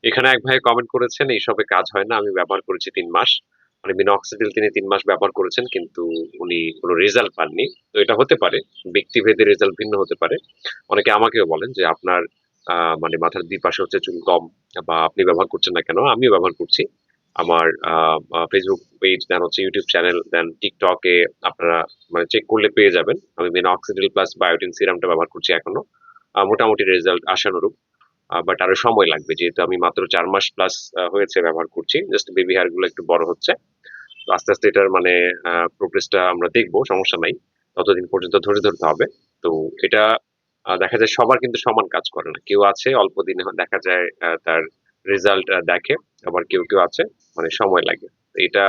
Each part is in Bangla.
এখানে এক ভাই কমেন্ট করেছেন এইসবে কাজ হয় না, আমি ব্যবহার করেছি 3 মাস। মানে মিনক্সিডিল তিনি 3 মাস ব্যবহার করেছেন কিন্তু উনি কোনো রেজাল্ট পাননি। তো এটা হতে পারে, ব্যক্তিভেদে রেজাল্ট ভিন্ন হতে পারে। অনেকে আমাকেও বলেন যে আপনার মানে মাথার দুই পাশে হচ্ছে চুল কম, বা আপনি ব্যবহার করছেন না কেন? আমিও ব্যবহার করছি। আমার ফেসবুক পেজ, দেন হচ্ছে ইউটিউব চ্যানেল, দেন টিকটকে আপনারা মানে চেক করলে পেয়ে যাবেন। আমি মিনক্সিডিল প্লাস বায়োটিন সিরামটা ব্যবহার করছি এখনো। মোটামুটি রেজাল্ট আশানুরূপ। বাট আরো সময় লাগবে, যেহেতু আমি মাত্র 4 মাস প্লাস হয়েছে ব্যবহার করছি। জাস্ট বেবি হেয়ার গুলো একটু বড় হচ্ছে। তো আস্তে আস্তে এটার মানে প্রোগ্রেসটা আমরা দেখবো, সমস্যা নাই। ততদিন পর্যন্ত ধৈর্য ধরতে হবে। তো এটা দেখা যায় সবার কিন্তু সমান কাজ করে না। কেউ আছে অল্প দিনে দেখা যায় তার রেজাল্ট দেখে, আবার কেউ কেউ আছে মানে সময় লাগে। তো এটা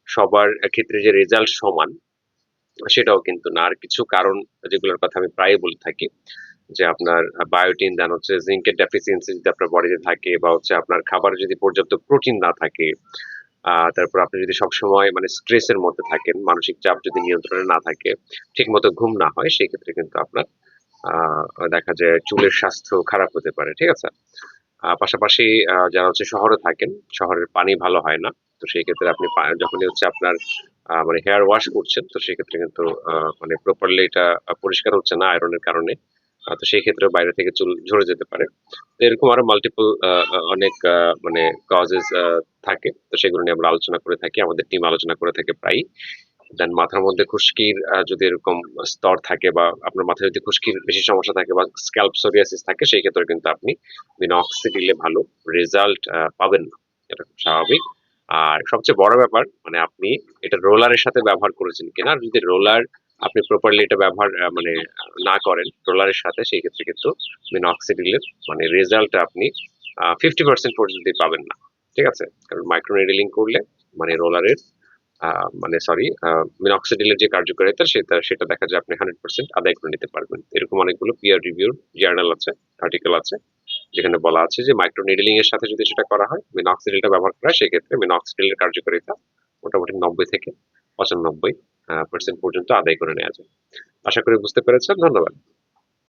সবার ক্ষেত্রে যে রেজাল্ট সমান সেটাও কিন্তু না। আর কিছু কারণ যেগুলোর কথা আমি প্রায় বলে থাকি, যে আপনার বায়োটিন, দেন হচ্ছে জিঙ্কের ডেফিসিয়েন্সি যদি আপনার বডিতে থাকে, বা হচ্ছে আপনার খাবারে যদি পর্যাপ্ত প্রোটিন না থাকে, তারপর আপনি যদি সবসময় মানে স্ট্রেসের মধ্যে থাকেন, মানসিক চাপ যদি নিয়ন্ত্রণে না থাকে, ঠিক মতো ঘুম না হয়, সেই ক্ষেত্রে কিন্তু আপনার দেখা যায় চুলের স্বাস্থ্য খারাপ হতে পারে। ঠিক আছে? পাশাপাশি যারা হচ্ছে শহরে থাকেন, শহরের পানি ভালো হয় না। তো সেই ক্ষেত্রে আপনি যখনই হচ্ছে আপনার মানে হেয়ার ওয়াশ করছেন, তো সেক্ষেত্রে কিন্তু মানে প্রপারলি এটা পরিষ্কার হচ্ছে না আয়রনের কারণে। তো সেই ক্ষেত্রে বাইরে থেকে চুল ঝরে যেতে পারে। তো এরকম আরো মাল্টিপল অনেক মানে কজেস থাকে। তো সেগুলো নিয়ে আমরা আলোচনা করে থাকি। আমাদের টিম আলোচনা করে থাকে প্রায়ই। দেন মাথার মধ্যে খুশকির যদি এরকম স্তর থাকে, বা আপনার মাথায় যদি খুশকির বেশি সমস্যা থাকে, বা স্ক্যাল্প সোরিয়াসিস থাকে, সেই ক্ষেত্রে কিন্তু আপনি মিনক্সিডিলে ভালো রেজাল্ট পাবেন না। এটা খুব স্বাভাবিক। আর সবচেয়ে বড় ব্যাপার মানে আপনি এটা রোলারের সাথে ব্যবহার করেছেন কিনা। আর যদি রোলার আপনি প্রপারলি এটা ব্যবহার মানে না করেন রোলারের সাথে, সেই ক্ষেত্রে কিন্তু মিনক্সিডিলের মানে রেজাল্টটা আপনি 50% পর্যন্ত পাবেন না। ঠিক আছে? কারণ মাইক্রো নিডলিং করলে মানে রোলারের মানে সরি মিনক্সিডিলের যে কার্যকারিতা সেটা দেখা যায় আপনি 100% আদায় করে নিতে পারবেন। এরকম অনেকগুলো পিয়ার রিভিউড জার্নাল আছে, আর্টিকেল আছে, যেখানে বলা আছে যে মাইক্রো নিডলিং এর সাথে যদি সেটা করা হয়, মিনক্সিডিলটা ব্যবহার করা হয়, সেক্ষেত্রে মিনক্সিডিলের কার্যকারিতা মোটামুটি 90 থেকে 95% পর্যন্ত আদায় করে নেওয়া যায়। আশা করি বুঝতে পেরেছেন। ধন্যবাদ।